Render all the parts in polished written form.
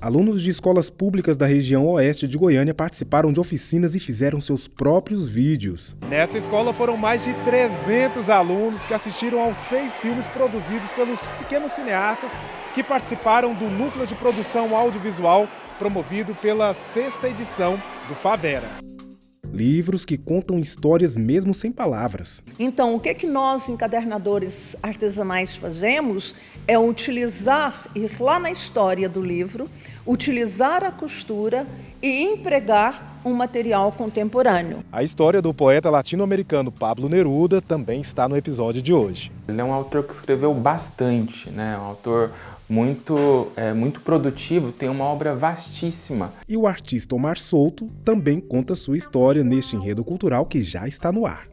Alunos de escolas públicas da região oeste de Goiânia participaram de oficinas e fizeram seus próprios vídeos. Nessa escola foram mais de 300 alunos que assistiram aos 6 filmes produzidos pelos pequenos cineastas que participaram do Núcleo de Produção Audiovisual promovido pela 6ª edição do Favera. Livros que contam histórias mesmo sem palavras. Então, o que nós, encadernadores artesanais, fazemos é utilizar, ir lá na história do livro, utilizar a costura e empregar um material contemporâneo. A história do poeta latino-americano Pablo Neruda também está no episódio de hoje. Ele é um autor que escreveu bastante, né? Um autor muito produtivo, tem uma obra vastíssima. E o artista Omar Souto também conta sua história neste enredo cultural que já está no ar.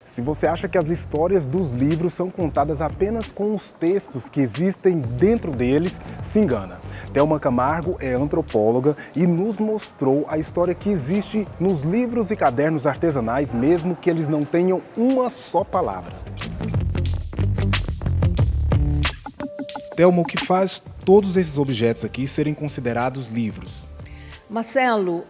Se você acha que as histórias dos livros são contadas apenas com os textos que existem dentro deles, se engana. Thelma Camargo é antropóloga e nos mostrou a história que existe nos livros e cadernos artesanais, mesmo que eles não tenham uma só palavra. Thelma, o que faz todos esses objetos aqui serem considerados livros? Marcelo,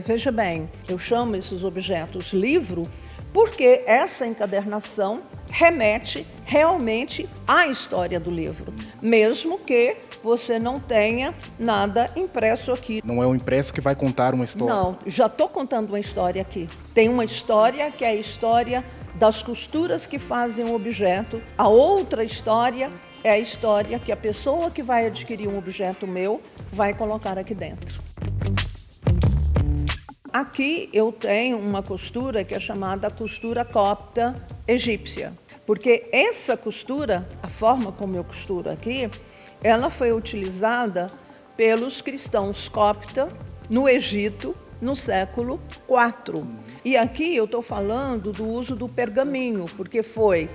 veja bem, eu chamo esses objetos livro porque essa encadernação remete realmente à história do livro, mesmo que você não tenha nada impresso aqui. Não é um impresso que vai contar uma história? Não, já estou contando uma história aqui. Tem uma história que é a história das costuras que fazem o objeto. A outra história é a história que a pessoa que vai adquirir um objeto meu vai colocar aqui dentro. Aqui eu tenho uma costura que é chamada costura copta egípcia, porque essa costura, a forma como eu costuro aqui, ela foi utilizada pelos cristãos copta no Egito no século IV. E aqui eu estou falando do uso do pergaminho, porque foi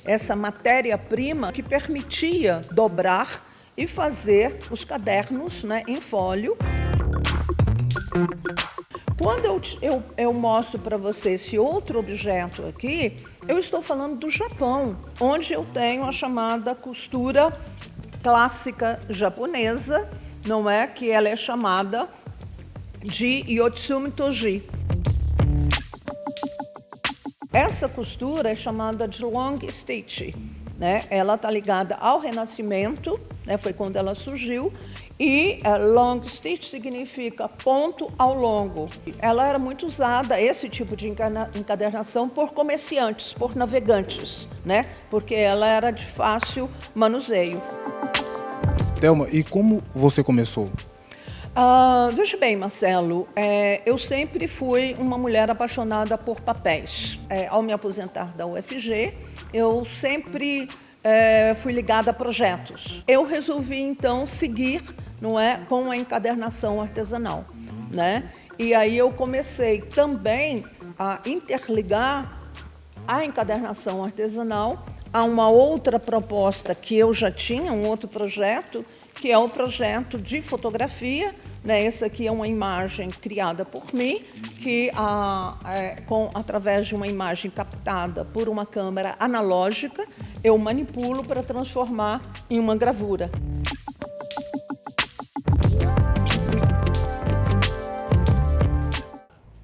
essa matéria-prima que permitia dobrar e fazer os cadernos, né, em fólio. Quando eu mostro para você esse outro objeto aqui, eu estou falando do Japão, onde eu tenho a chamada costura clássica japonesa, não é? Que ela é chamada de Yotsumi Toji. Essa costura é chamada de long stitch, né? Ela está ligada ao Renascimento, né? Foi quando ela surgiu. E long stitch significa ponto ao longo. Ela era muito usada, esse tipo de encadernação, por comerciantes, por navegantes, né? Porque ela era de fácil manuseio. Thelma, e como você começou? Veja bem, Marcelo, eu sempre fui uma mulher apaixonada por papéis. Ao me aposentar da UFG, eu sempre fui ligada a projetos. Eu resolvi, então, seguir, não é, com a encadernação artesanal, né? E aí eu comecei também a interligar a encadernação artesanal a uma outra proposta que eu já tinha, um outro projeto, que é o projeto de fotografia, né? Essa aqui é uma imagem criada por mim, que através de uma imagem captada por uma câmera analógica, eu manipulo para transformar em uma gravura.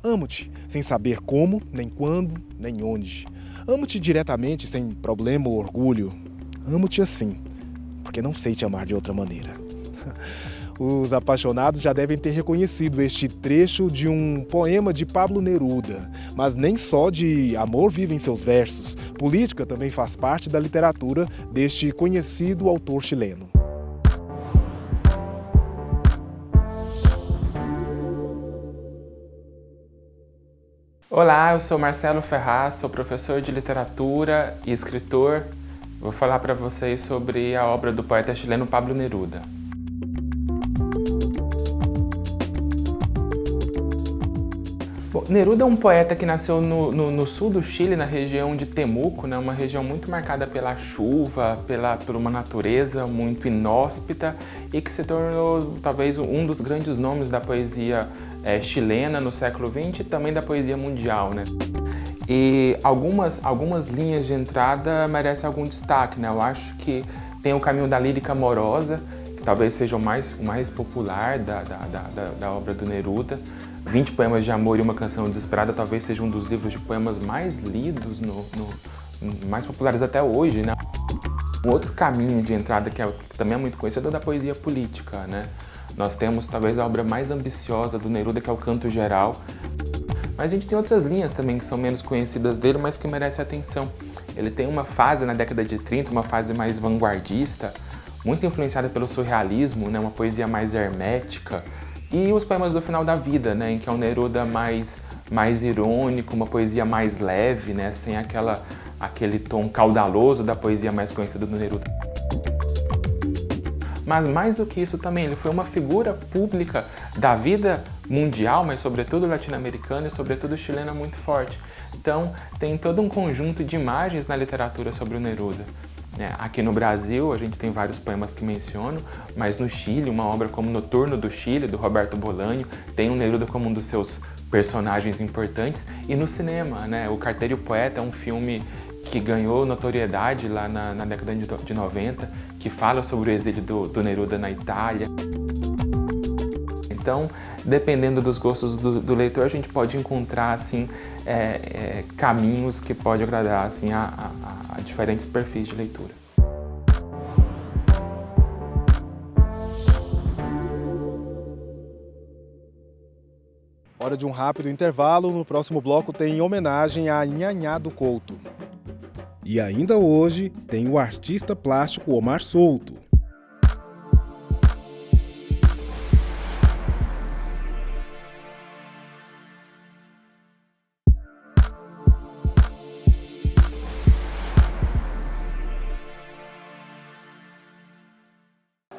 Amo-te, sem saber como, nem quando, nem onde. Amo-te diretamente, sem problema ou orgulho. Amo-te assim, porque não sei te amar de outra maneira. Os apaixonados já devem ter reconhecido este trecho de um poema de Pablo Neruda, mas nem só de amor vive em seus versos. Política também faz parte da literatura deste conhecido autor chileno. Olá, eu sou Marcelo Ferraz, sou professor de literatura e escritor. Vou falar para vocês sobre a obra do poeta chileno Pablo Neruda. Bom, Neruda é um poeta que nasceu no sul do Chile, na região de Temuco, né? Uma região muito marcada pela chuva, por uma natureza muito inóspita e que se tornou talvez um dos grandes nomes da poesia chilena no século XX e também da poesia mundial, né? E algumas linhas de entrada merecem algum destaque, né? Eu acho que tem o caminho da lírica amorosa, que talvez seja o mais popular da obra do Neruda. 20 poemas de amor e uma canção desesperada talvez seja um dos livros de poemas mais lidos, mais populares até hoje, né? Um outro caminho de entrada que também é muito conhecido é da poesia política, né? Nós temos talvez a obra mais ambiciosa do Neruda, que é o Canto Geral. Mas a gente tem outras linhas também que são menos conhecidas dele, mas que merecem atenção. Ele tem uma fase na década de 30, uma fase mais vanguardista, muito influenciada pelo surrealismo, né? Uma poesia mais hermética. E os poemas do final da vida, né, em que é um Neruda mais irônico, uma poesia mais leve, né, sem aquele tom caudaloso da poesia mais conhecida do Neruda. Mas mais do que isso também, ele foi uma figura pública da vida mundial, mas sobretudo latino-americana e sobretudo chilena muito forte. Então tem todo um conjunto de imagens na literatura sobre o Neruda. Aqui no Brasil, a gente tem vários poemas que menciono, mas no Chile, uma obra como Noturno do Chile, do Roberto Bolanho, tem o Neruda como um dos seus personagens importantes. E no cinema, né, O Carteiro e o Poeta é um filme que ganhou notoriedade lá na década de 90, que fala sobre o exílio do Neruda na Itália. Então, dependendo dos gostos do leitor, a gente pode encontrar assim, caminhos que podem agradar assim, a diferentes perfis de leitura. Hora de um rápido intervalo. No próximo bloco tem homenagem a Nhanhá do Couto. E ainda hoje tem o artista plástico Omar Souto.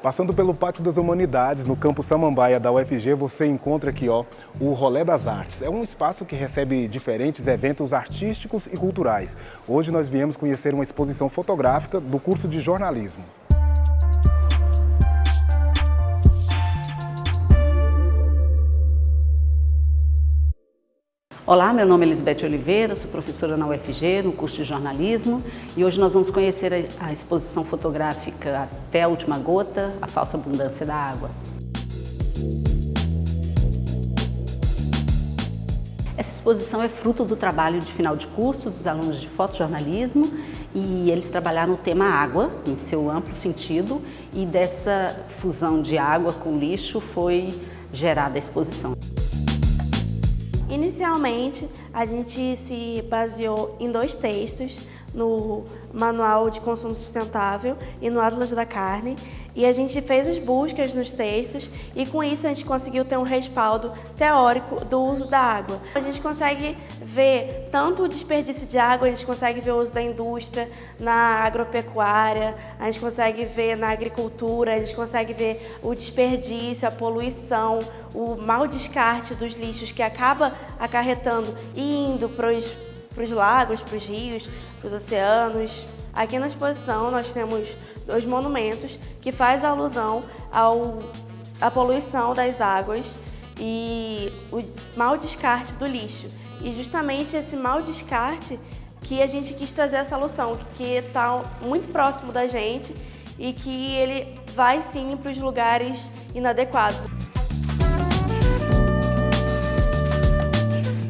Passando pelo Pátio das Humanidades, no Campus Samambaia da UFG, você encontra aqui o Rolê das Artes. É um espaço que recebe diferentes eventos artísticos e culturais. Hoje nós viemos conhecer uma exposição fotográfica do curso de jornalismo. Olá, meu nome é Elisbeth Oliveira, sou professora na UFG, no curso de jornalismo, e hoje nós vamos conhecer a exposição fotográfica Até a Última Gota, a falsa abundância da água. Essa exposição é fruto do trabalho de final de curso dos alunos de fotojornalismo, e eles trabalharam o tema água, em seu amplo sentido, e dessa fusão de água com lixo foi gerada a exposição. Inicialmente, a gente se baseou em 2 textos, no Manual de Consumo Sustentável e no Atlas da Carne, e a gente fez as buscas nos textos e com isso a gente conseguiu ter um respaldo teórico do uso da água. A gente consegue ver tanto o desperdício de água, a gente consegue ver o uso da indústria, na agropecuária, a gente consegue ver na agricultura, a gente consegue ver o desperdício, a poluição, o mau descarte dos lixos que acaba acarretando e indo para os lagos, para os rios, para os oceanos. Aqui na exposição nós temos 2 monumentos que faz alusão à poluição das águas e o mau descarte do lixo. E justamente esse mau descarte que a gente quis trazer essa solução, que está muito próximo da gente e que ele vai sim para os lugares inadequados.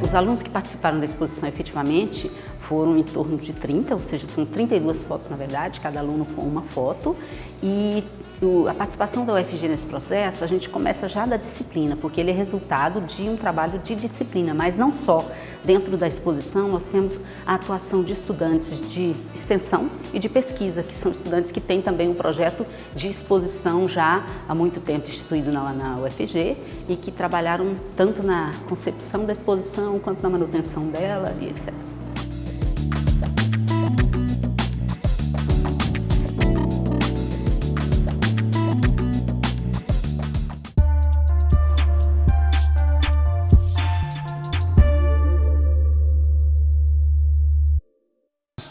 Os alunos que participaram da exposição efetivamente foram em torno de 30, ou seja, são 32 fotos na verdade, cada aluno com uma foto. E a participação da UFG nesse processo, a gente começa já da disciplina, porque ele é resultado de um trabalho de disciplina, mas não só. Dentro da exposição, nós temos a atuação de estudantes de extensão e de pesquisa, que são estudantes que têm também um projeto de exposição já há muito tempo instituído na UFG e que trabalharam tanto na concepção da exposição quanto na manutenção dela e etc.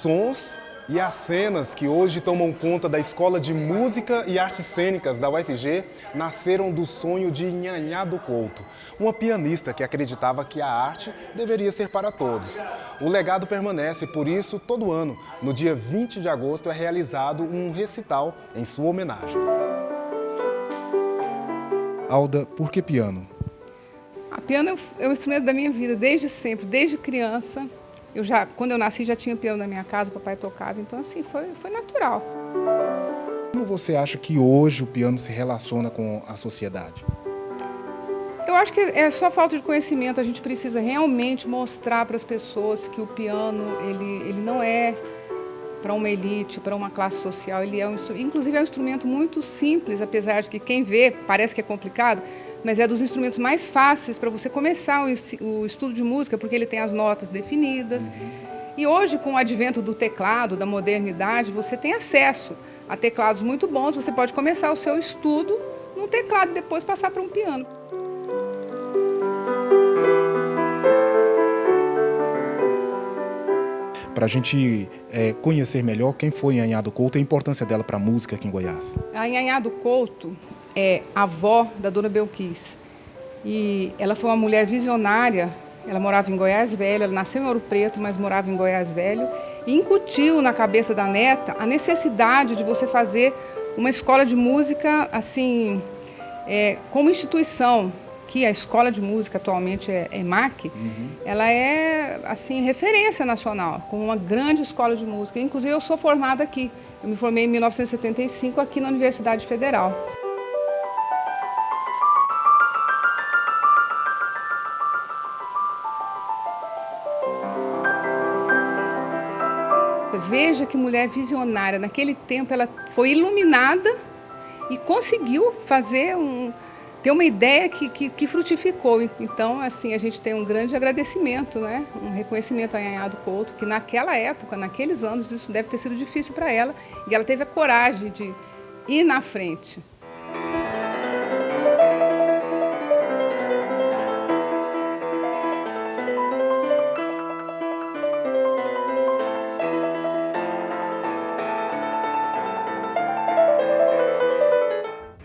sons e as cenas que hoje tomam conta da Escola de Música e Artes Cênicas da UFG nasceram do sonho de Nhanhá do Couto, uma pianista que acreditava que a arte deveria ser para todos. O legado permanece, por isso, todo ano, no dia 20 de agosto, é realizado um recital em sua homenagem. Alda, por que piano? A piano é um instrumento da minha vida, desde sempre, desde criança. Quando eu nasci, já tinha piano na minha casa, papai tocava, então assim, foi natural. Como você acha que hoje o piano se relaciona com a sociedade? Eu acho que é só falta de conhecimento, a gente precisa realmente mostrar para as pessoas que o piano, ele não é para uma elite, para uma classe social, inclusive é um instrumento muito simples, apesar de que quem vê parece que é complicado, mas é dos instrumentos mais fáceis para você começar o estudo de música, porque ele tem as notas definidas. E hoje, com o advento do teclado, da modernidade, você tem acesso a teclados muito bons, você pode começar o seu estudo num teclado e depois passar para um piano. Para a gente conhecer melhor quem foi Nhanhá do Couto e a importância dela para a música aqui em Goiás. A Nhanhá do Couto é avó da Dona Belquis. E ela foi uma mulher visionária, ela morava em Goiás Velho, ela nasceu em Ouro Preto, mas morava em Goiás Velho, e incutiu na cabeça da neta a necessidade de você fazer uma escola de música, assim, como instituição, que a escola de música atualmente é EMAC, ela é, assim, referência nacional, como uma grande escola de música. Inclusive, eu sou formada aqui. Eu me formei em 1975 aqui na Universidade Federal. Veja que mulher visionária. Naquele tempo ela foi iluminada e conseguiu ter uma ideia que frutificou. Então, assim, a gente tem um grande agradecimento, né? Um reconhecimento a Nhanhá do Couto, que naquela época, naqueles anos, isso deve ter sido difícil para ela. E ela teve a coragem de ir na frente.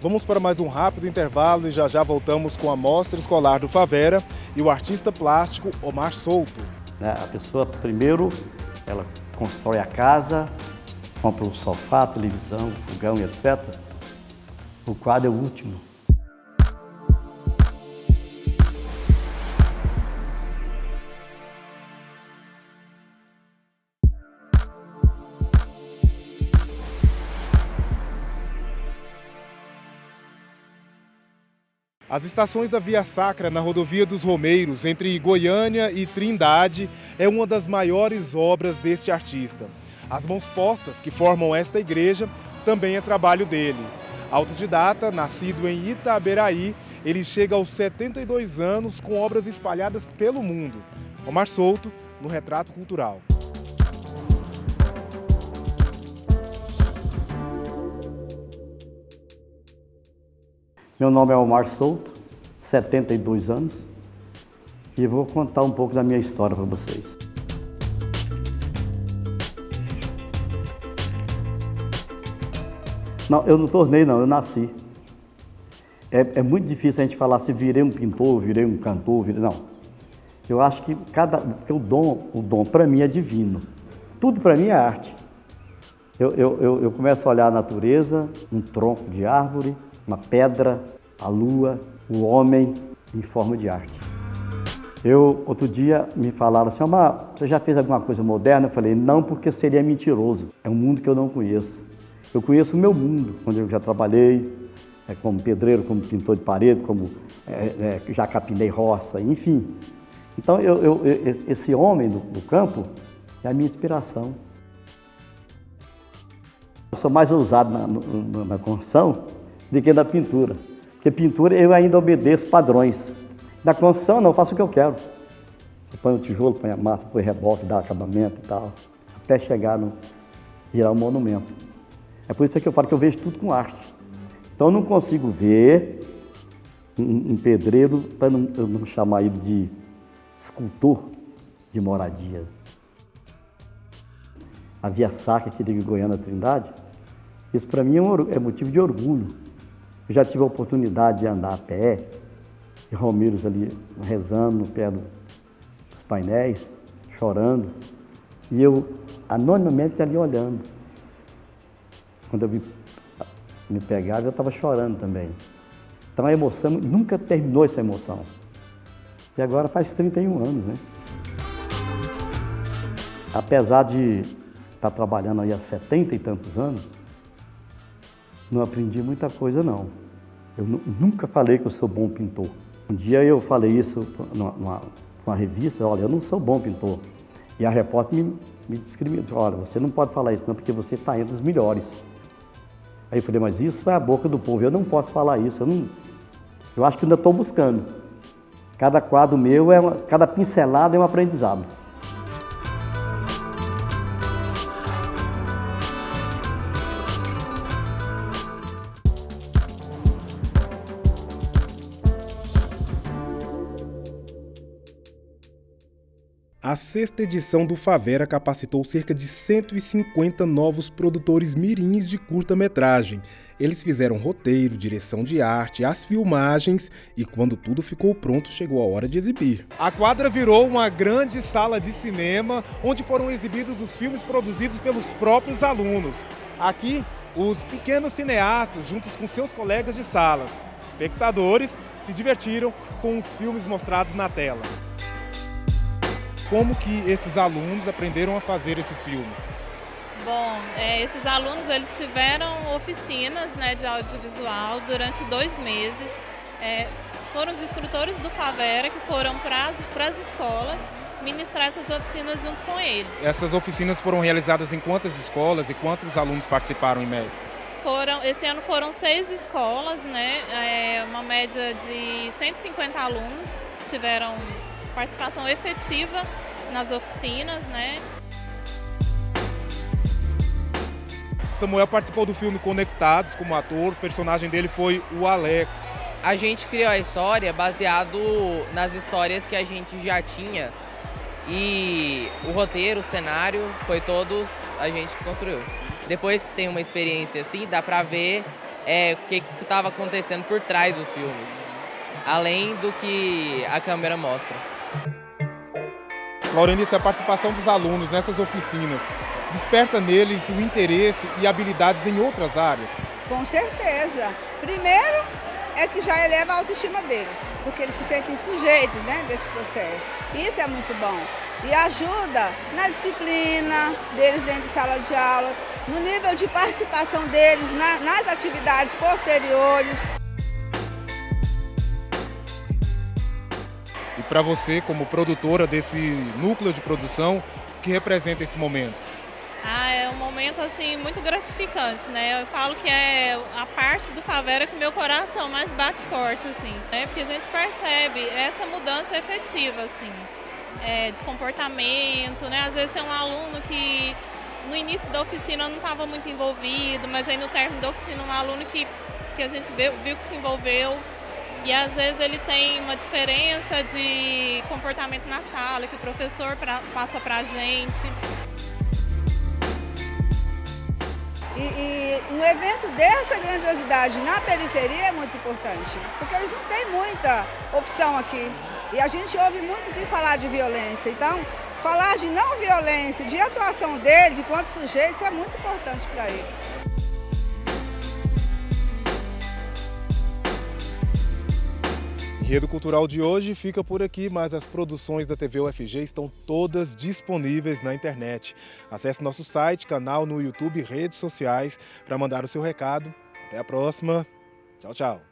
Vamos para mais um rápido intervalo e já voltamos com a Mostra Escolar do Favera e o artista plástico Omar Souto. A pessoa, primeiro, ela constrói a casa, compra um sofá, televisão, fogão e etc. O quadro é o último. As estações da Via Sacra na Rodovia dos Romeiros, entre Goiânia e Trindade, é uma das maiores obras deste artista. As mãos postas que formam esta igreja também é trabalho dele. Autodidata, nascido em Itaberaí, ele chega aos 72 anos com obras espalhadas pelo mundo. Omar Souto, no Retrato Cultural. Meu nome é Omar Souto, 72 anos, e vou contar um pouco da minha história para vocês. Não, eu não tornei não, eu nasci. É muito difícil a gente falar se virei um pintor, virei um cantor, não. Eu acho que porque o dom para mim é divino. Tudo para mim é arte. Eu começo a olhar a natureza, um tronco de árvore, uma pedra, a lua, o homem em forma de arte. Outro dia me falaram assim, você já fez alguma coisa moderna? Eu falei, não, porque seria mentiroso. É um mundo que eu não conheço. Eu conheço o meu mundo, onde eu já trabalhei, como pedreiro, como pintor de parede, como já capinei roça, enfim. Então, esse homem do campo é a minha inspiração. Eu sou mais ousado na construção do que na pintura. Porque pintura eu ainda obedeço padrões. Na construção não, eu faço o que eu quero. Você põe o tijolo, põe a massa, põe reboque, dá acabamento e tal, até chegar virar um monumento. É por isso que eu falo que eu vejo tudo com arte. Então eu não consigo ver um pedreiro, para eu não chamar ele de escultor de moradia. a Via Sacra que liga Goiânia à Trindade, isso para mim é motivo de orgulho. Eu já tive a oportunidade de andar a pé, e Romeiros ali rezando no pé dos painéis, chorando, e eu anonimamente ali olhando. Quando eu me pegava, eu estava chorando também. Então a emoção, nunca terminou essa emoção. E agora faz 31 anos, né? Apesar de estar trabalhando aí há 70 e tantos anos, não aprendi muita coisa, não. Eu nunca falei que eu sou bom pintor. Um dia eu falei isso numa revista, olha, eu não sou bom pintor. E a repórter me discriminou, olha, você não pode falar isso não, porque você está entre os melhores. Aí eu falei, mas isso é a boca do povo, eu não posso falar isso, eu acho que ainda estou buscando. Cada quadro meu, cada pincelada é um aprendizado. A 6ª edição do Favera capacitou cerca de 150 novos produtores mirins de curta-metragem. Eles fizeram roteiro, direção de arte, as filmagens e quando tudo ficou pronto, chegou a hora de exibir. A quadra virou uma grande sala de cinema onde foram exibidos os filmes produzidos pelos próprios alunos. Aqui, os pequenos cineastas, juntos com seus colegas de salas, espectadores, se divertiram com os filmes mostrados na tela. Como que esses alunos aprenderam a fazer esses filmes? Bom, esses alunos eles tiveram oficinas, né, de audiovisual durante 2 meses. Foram os instrutores do Favera que foram para as escolas ministrar essas oficinas junto com ele. Essas oficinas foram realizadas em quantas escolas e quantos alunos participaram em média? Esse ano foram 6 escolas, né, uma média de 150 alunos tiveram participação efetiva nas oficinas, né? Samuel participou do filme Conectados como ator, o personagem dele foi o Alex. A gente criou a história baseado nas histórias que a gente já tinha e o roteiro, o cenário, foi todos a gente que construiu. Depois que tem uma experiência assim, dá pra ver o que estava acontecendo por trás dos filmes, além do que a câmera mostra. Laurenice, a participação dos alunos nessas oficinas desperta neles o interesse e habilidades em outras áreas? Com certeza. Primeiro é que já eleva a autoestima deles, porque eles se sentem sujeitos, né, desse processo. Isso é muito bom. E ajuda na disciplina deles dentro de sala de aula, no nível de participação deles nas atividades posteriores. E para você, como produtora desse núcleo de produção, o que representa esse momento? É um momento assim muito gratificante, né? Eu falo que é a parte do Favera que o meu coração mais bate forte, assim, né? Porque a gente percebe essa mudança efetiva, assim, de comportamento, né? Às vezes tem um aluno que no início da oficina não estava muito envolvido, mas aí no término da oficina um aluno que a gente viu que se envolveu. E às vezes ele tem uma diferença de comportamento na sala que o professor passa para a gente. E um evento dessa grandiosidade na periferia é muito importante, porque eles não têm muita opção aqui. E a gente ouve muito que falar de violência. Então, falar de não violência, de atuação deles enquanto sujeitos é muito importante para eles. O Enredo Cultural de hoje fica por aqui, mas as produções da TV UFG estão todas disponíveis na internet. Acesse nosso site, canal no YouTube e redes sociais para mandar o seu recado. Até a próxima. Tchau, tchau.